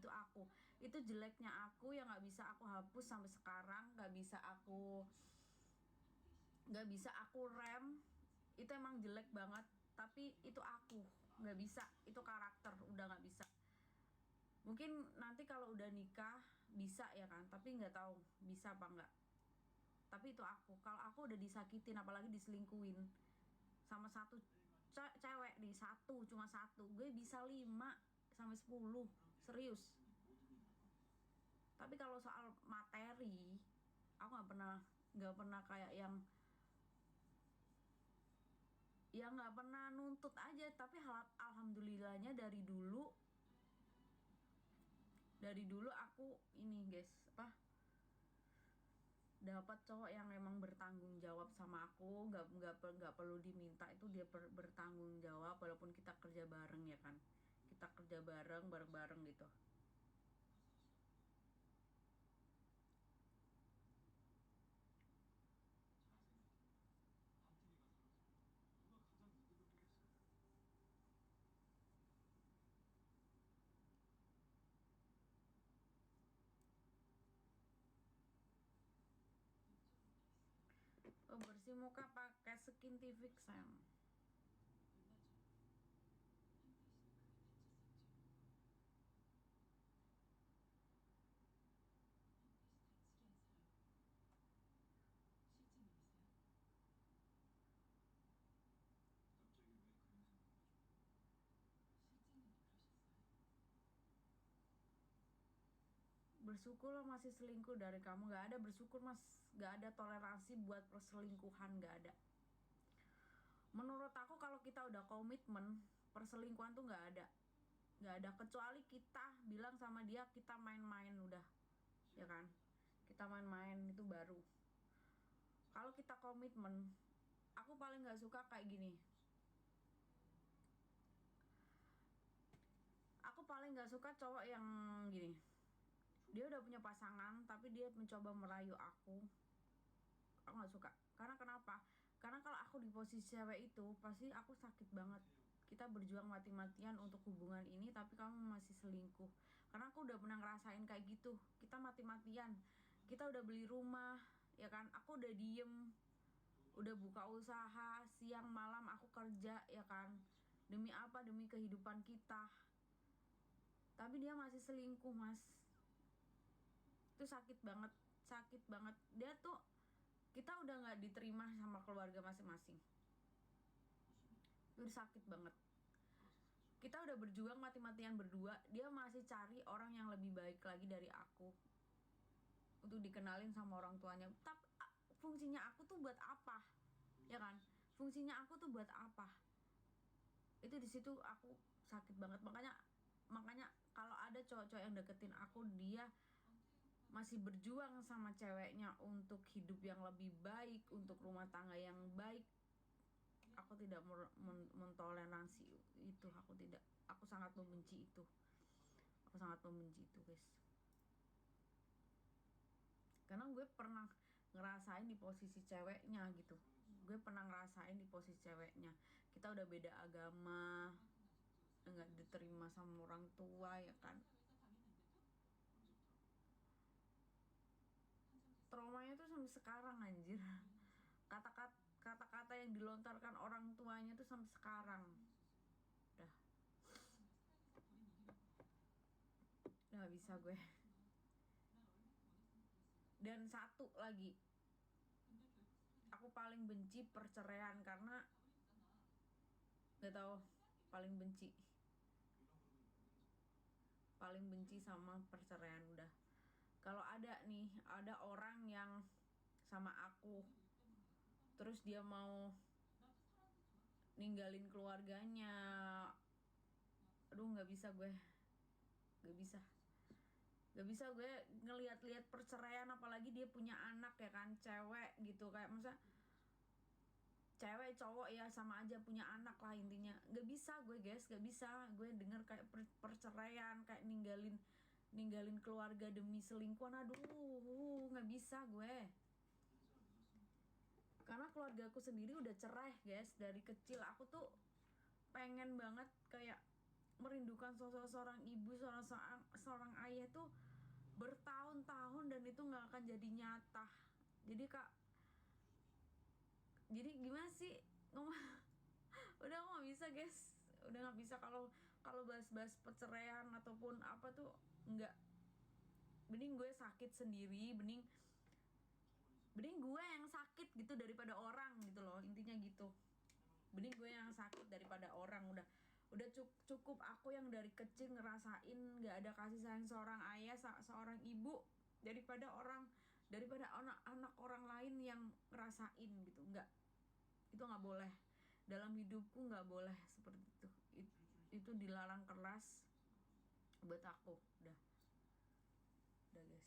itu aku, itu jeleknya aku yang nggak bisa aku hapus sampai sekarang, nggak bisa aku rem. Itu emang jelek banget, tapi itu aku, nggak bisa, itu karakter, udah nggak bisa. Mungkin nanti kalau udah nikah bisa ya kan, tapi nggak tahu bisa apa nggak. Tapi itu aku, kalau aku udah disakitin apalagi diselingkuin sama satu cewek nih, cuma satu, gue bisa 5 sampai 10, serius. Tapi kalau soal materi, aku nggak pernah kayak yang ya nggak pernah nuntut aja. Tapi alhamdulillahnya dari dulu aku ini guys, dapat cowok yang emang bertanggung jawab sama aku, nggak perlu diminta, itu dia bertanggung jawab. Walaupun kita kerja bareng ya kan, kita kerja bareng gitu. Bersih muka pakai Skintific sayang. Bersyukur lo masih selingkuh dari kamu. Gak ada bersyukur mas, gak ada toleransi buat perselingkuhan, gak ada. Menurut aku kalau kita udah komitmen, perselingkuhan tuh gak ada. Kecuali kita bilang sama dia kita main-main udah, ya kan, kita main-main itu baru. Kalau kita komitmen, aku paling gak suka kayak gini. Aku paling gak suka cowok yang gini, dia udah punya pasangan tapi dia mencoba merayu aku nggak suka. Karena kenapa? Karena kalau aku di posisi cewek itu pasti aku sakit banget. Kita berjuang mati-matian untuk hubungan ini tapi kamu masih selingkuh. Karena aku udah pernah ngerasain kayak gitu. Kita mati-matian, kita udah beli rumah ya kan, aku udah diem, udah buka usaha, siang malam aku kerja ya kan, demi apa? Demi kehidupan kita. Tapi dia masih selingkuh mas. Itu sakit banget. Dia tuh, kita udah nggak diterima sama keluarga masing-masing. Itu sakit banget. Kita udah berjuang mati-matian berdua, dia masih cari orang yang lebih baik lagi dari aku untuk dikenalin sama orang tuanya. Tapi fungsinya aku tuh buat apa? Ya kan? Fungsinya aku tuh buat apa? Itu di situ aku sakit banget. Makanya kalau ada cowok-cowok yang deketin aku, dia masih berjuang sama ceweknya untuk hidup yang lebih baik, untuk rumah tangga yang baik, aku tidak mentoleransi itu. Aku sangat membenci itu. Guys, karena gue pernah ngerasain di posisi ceweknya gitu. Kita udah beda agama, nggak diterima sama orang tua ya kan. Traumanya tuh sampai sekarang anjir. Kata-kata yang dilontarkan orang tuanya tuh sampai sekarang. Udah gak bisa gue. Dan satu lagi, aku paling benci perceraian karena gak tahu, paling benci sama perceraian udah. Kalau ada orang yang sama aku terus dia mau ninggalin keluarganya, aduh nggak bisa gue ngelihat perceraian, apalagi dia punya anak ya kan, cewek gitu, kayak masa cewek cowok ya sama aja, punya anak lah intinya. Gak bisa gue guys, gak bisa gue denger kayak perceraian, kayak ninggalin keluarga demi selingkuhan. Aduh gak bisa gue, karena keluarga aku sendiri udah cerai guys. Dari kecil aku tuh pengen banget kayak merindukan sosok seorang ibu, seorang ayah tuh bertahun-tahun dan itu nggak akan jadi nyata. Jadi Kak, jadi gimana sih ngomong? Udah aku nggak bisa guys, udah nggak bisa kalau bahas-bahas perceraian ataupun apa tuh nggak. Mending gue sakit sendiri, mending gue yang sakit gitu daripada orang gitu loh, intinya gitu. Mending gue yang sakit daripada orang. Udah cukup aku yang dari kecil ngerasain nggak ada kasih sayang seorang ayah, seorang ibu, daripada anak orang lain yang ngerasain gitu. Nggak, itu nggak boleh dalam hidupku, nggak boleh seperti itu. Itu dilarang keras buat aku. Udah guys.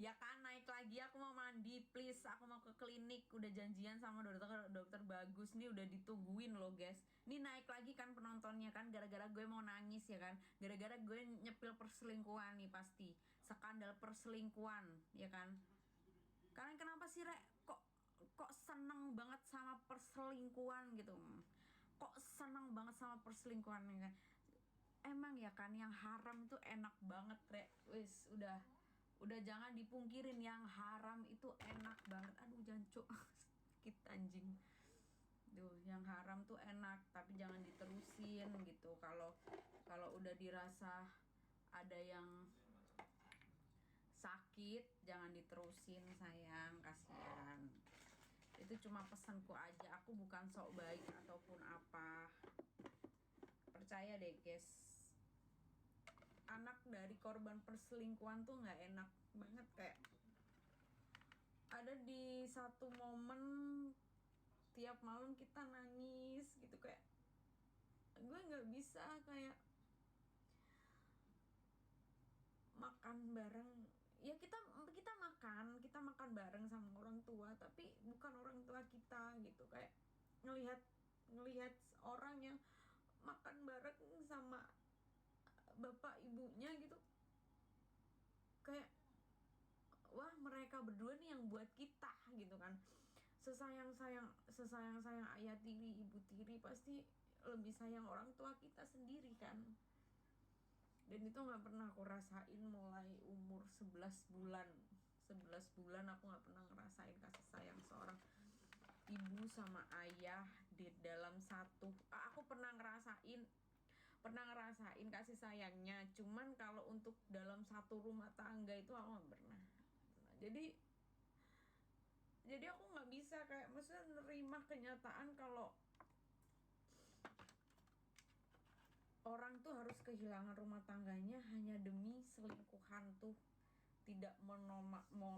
Ya kan, naik lagi, aku mau mandi, please. Aku mau ke klinik, udah janjian sama dokter bagus nih, udah ditungguin loh guys. Ini naik lagi kan penontonnya kan, gara-gara gue mau nangis ya kan, gara-gara gue nyepil perselingkuhan nih pasti, skandal perselingkuhan ya kan. Kalian kenapa sih kok seneng banget sama perselingkuhan gitu? Kok seneng banget sama perselingkuhan ya kan? Emang ya kan, yang haram itu enak banget wis, udah jangan dipungkirin, yang haram itu enak banget. Aduh jancuk sakit anjing. Duh, yang haram tuh enak tapi jangan diterusin gitu. Kalau udah dirasa ada yang sakit, jangan diterusin sayang, kasihan. Itu cuma pesanku aja, aku bukan sok baik ataupun apa. Percaya deh guys, anak dari korban perselingkuhan tuh nggak enak banget. Kayak ada di satu momen tiap malam kita nangis gitu, kayak gue nggak bisa kayak makan bareng. Ya kita makan bareng sama orang tua, tapi bukan orang tua kita gitu. Kayak ngelihat orang yang makan bareng sama bapak ibunya gitu, kayak wah mereka berdua nih yang buat kita gitu kan. Sesayang-sayang ayah tiri, ibu tiri, pasti lebih sayang orang tua kita sendiri kan. Dan itu gak pernah aku rasain mulai umur 11 bulan aku gak pernah ngerasain kasih sayang seorang ibu sama ayah di dalam satu. Aku pernah ngerasain kasih sayangnya, cuman kalau untuk dalam satu rumah tangga itu aku gak pernah. Jadi aku nggak bisa kayak maksudnya nerima kenyataan kalau orang tuh harus kehilangan rumah tangganya hanya demi selingkuhan tuh tidak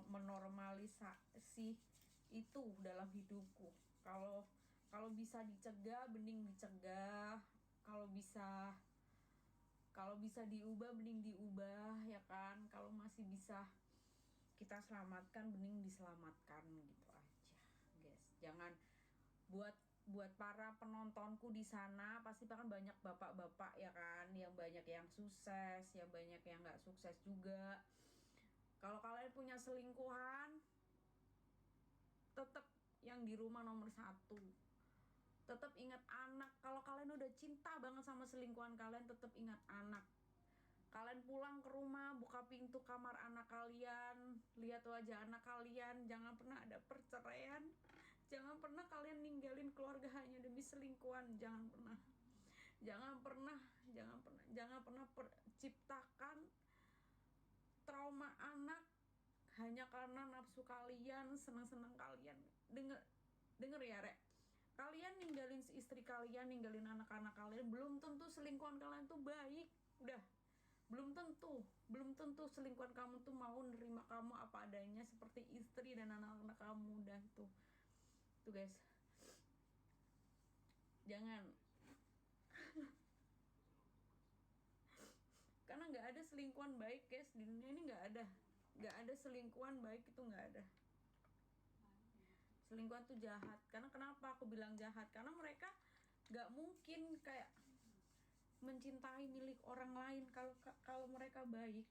menormalisasi itu dalam hidupku. Kalau bisa dicegah, mending dicegah. Kalau bisa diubah, mending diubah ya kan. Kalau masih bisa kita selamatkan, mending diselamatkan gitu aja guys. Jangan buat para penontonku di sana, pasti kan banyak bapak-bapak ya kan, yang banyak yang sukses, yang banyak yang nggak sukses juga. Kalau kalian punya selingkuhan, tetap yang di rumah nomor satu. Tetap ingat anak. Kalau kalian udah cinta banget sama selingkuhan kalian, tetap ingat anak. Kalian pulang ke rumah, buka pintu kamar anak kalian, lihat wajah anak kalian. Jangan pernah ada perceraian. Jangan pernah kalian ninggalin keluarga hanya demi selingkuhan. Jangan pernah ciptakan trauma anak hanya karena nafsu kalian, senang-senang kalian. Denger ya rek, kalian ninggalin istri kalian, ninggalin anak-anak kalian, belum tentu selingkuhan kalian tuh baik. Udah, belum tentu selingkuhan kamu tuh mau nerima kamu apa adanya seperti istri dan anak-anak kamu. Udah tuh guys, jangan karena nggak ada selingkuhan baik guys di dunia ini. Nggak ada selingkuhan baik, itu nggak ada. Selingkuhan tuh jahat. Karena kenapa aku bilang jahat? Karena mereka nggak kayak mencintai milik orang lain. Kalau mereka baik,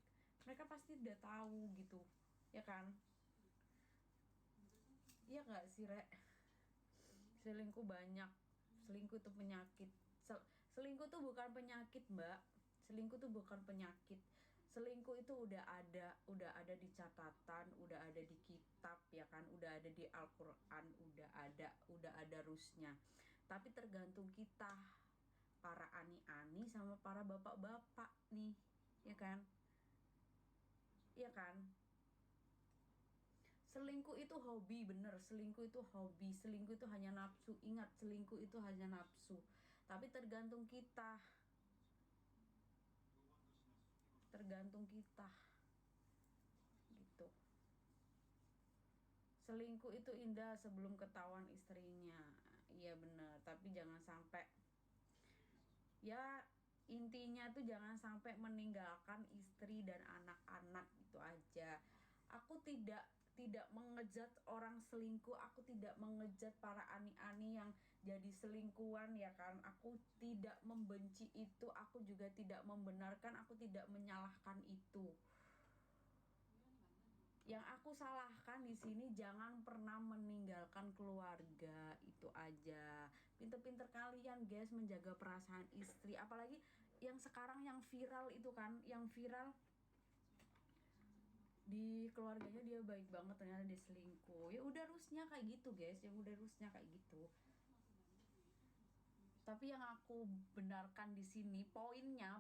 mereka pasti udah tahu gitu, ya kan? Iya gak sih, Rek? Selingkuh banyak. Selingkuh itu penyakit. Selingkuh itu bukan penyakit, Mbak. Selingkuh itu bukan penyakit. Selingkuh itu udah ada di catatan, udah ada di kitab, ya kan? Udah ada di Al-Qur'an, udah ada rusnya. Tapi tergantung kita, para ani-ani sama para bapak-bapak nih, ya kan? Iya kan? Selingkuh itu hobi, bener. Selingkuh itu hobi. Selingkuh itu hanya nafsu. Ingat, selingkuh itu hanya nafsu. Tapi tergantung kita. Tergantung kita. Gitu. Selingkuh itu indah sebelum ketahuan istrinya. Iya bener. Tapi jangan sampai, ya intinya tuh jangan sampai meninggalkan istri dan anak-anak, itu aja. Aku tidak mengejat orang selingkuh, aku tidak mengejat para ani-ani yang jadi selingkuhan, ya kan? Aku tidak membenci itu, aku juga tidak membenarkan, aku tidak menyalahkan itu. Yang aku salahkan di sini, jangan pernah meninggalkan keluarga, itu aja. Pinter-pinter kalian guys menjaga perasaan istri, apalagi yang sekarang yang viral itu kan, yang viral di keluarganya dia baik banget ternyata dia selingkuh. Ya udah rusnya kayak gitu guys, yang udah rusnya kayak gitu. Tapi yang aku benarkan di sini, poinnya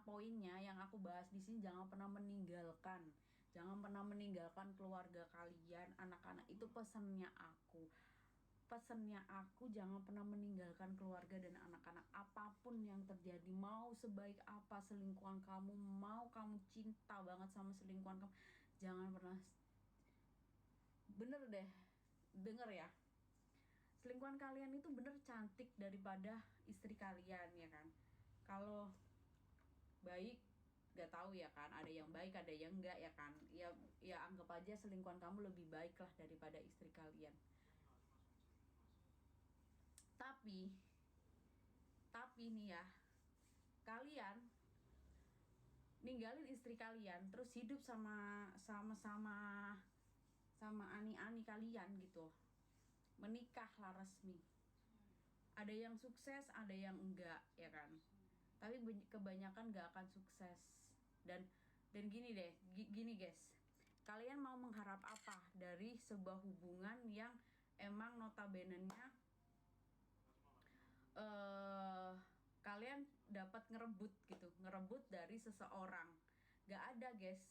yang aku bahas di sini, jangan pernah meninggalkan keluarga kalian, anak-anak. Itu pesannya aku, jangan pernah meninggalkan keluarga dan anak-anak. Apapun yang terjadi, mau sebaik apa selingkuhan kamu, mau kamu cinta banget sama selingkuhan kamu, jangan pernah, bener deh, denger ya, selingkuhan kalian itu bener cantik daripada istri kalian, ya kan? Kalau baik gak tahu ya kan, ada yang baik ada yang enggak, ya kan? Ya anggap aja selingkuhan kamu lebih baik lah daripada istri kalian. Tapi nih ya, kalian ninggalin istri kalian terus hidup sama ani-ani kalian gitu, menikahlah resmi. Ada yang sukses, ada yang enggak, ya kan? Tapi kebanyakan gak akan sukses. Dan gini deh, gini guys, kalian mau mengharap apa dari sebuah hubungan yang emang notabene-nya kalian dapat ngerebut dari seseorang? Gak ada guys.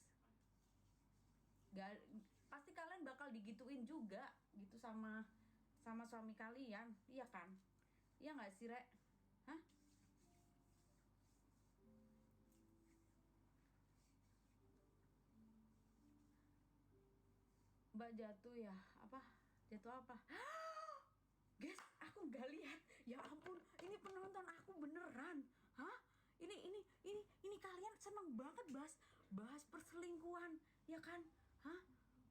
Pasti kalian bakal digituin juga gitu sama suami kalian, iya kan? Iya nggak sih, Rek? Hah? Mbak jatuh ya? Jatuh apa? Guys, aku nggak lihat. Ya ampun, ini penonton aku beneran. Hah? Ini kalian seneng banget bahas perselingkuhan, ya kan? Hah?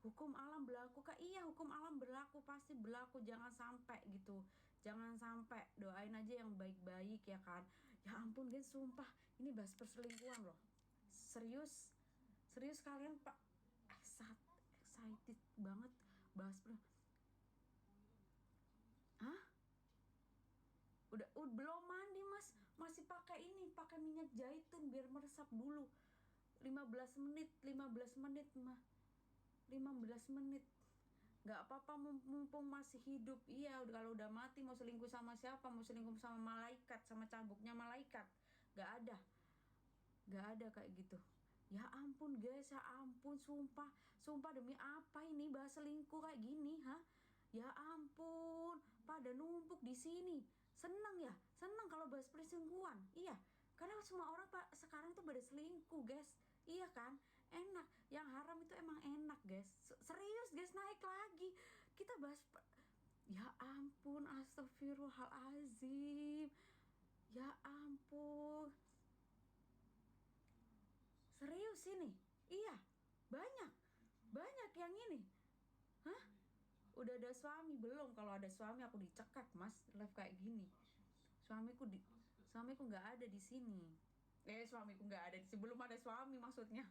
Hukum alam berlaku kak? Iya, hukum alam berlaku, pasti berlaku. Jangan sampai gitu. Jangan sampai, doain aja yang baik-baik, ya kan? Ya ampun guys, sumpah ini bahas perselingkuhan loh. Serius kalian pak excited banget bahas Hah? Udah belum mandi mas, masih pakai minyak zaitun biar meresap dulu. 15 menit mah, 15 menit. Gak apa-apa, mumpung masih hidup. Iya, kalau udah mati mau selingkuh sama siapa? Mau selingkuh sama malaikat, sama cambuknya malaikat? Gak ada kayak gitu. Ya ampun guys, ya ampun, sumpah demi apa ini bahas selingkuh kayak gini, ha? Ya ampun, pada numpuk di sini. Seneng kalau bahas perselingkuhan. Iya, karena semua orang pak sekarang tuh pada selingkuh guys. Iya kan, enak. Yang haram itu emang enak guys. Serius guys, naik lagi kita bahas ya ampun, astagfirullahalazim. Ya ampun, serius ini. Iya, banyak yang ini. Hah? Udah ada suami belum? Kalau ada suami aku dicekak mas, live kayak gini. Suamiku nggak ada di sini. Suamiku nggak ada di sini. Belum ada suami maksudnya.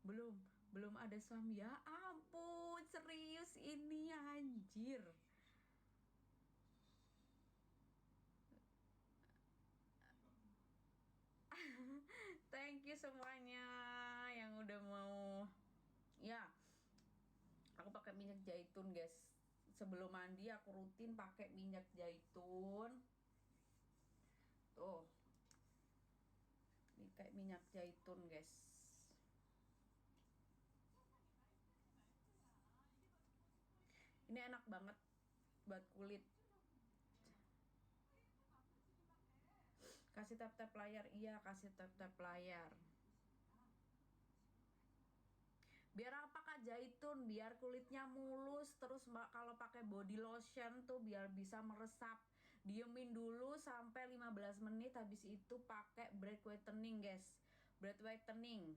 Belum ada suami. Ya ampun, serius ini anjir. Thank you semuanya yang udah mau. Ya, aku pakai minyak zaitun guys. Sebelum mandi aku rutin pakai minyak zaitun. Tuh, ini kayak minyak zaitun guys. Ini enak banget buat kulit. Kasih tap-tap layar, iya kasih tap-tap layar. Biar apa Kak zaitun? Biar kulitnya mulus. Terus kalau pakai body lotion tuh biar bisa meresap. Diemin dulu sampai 15 menit. Habis itu pakai breath whitening guys. Breath whitening.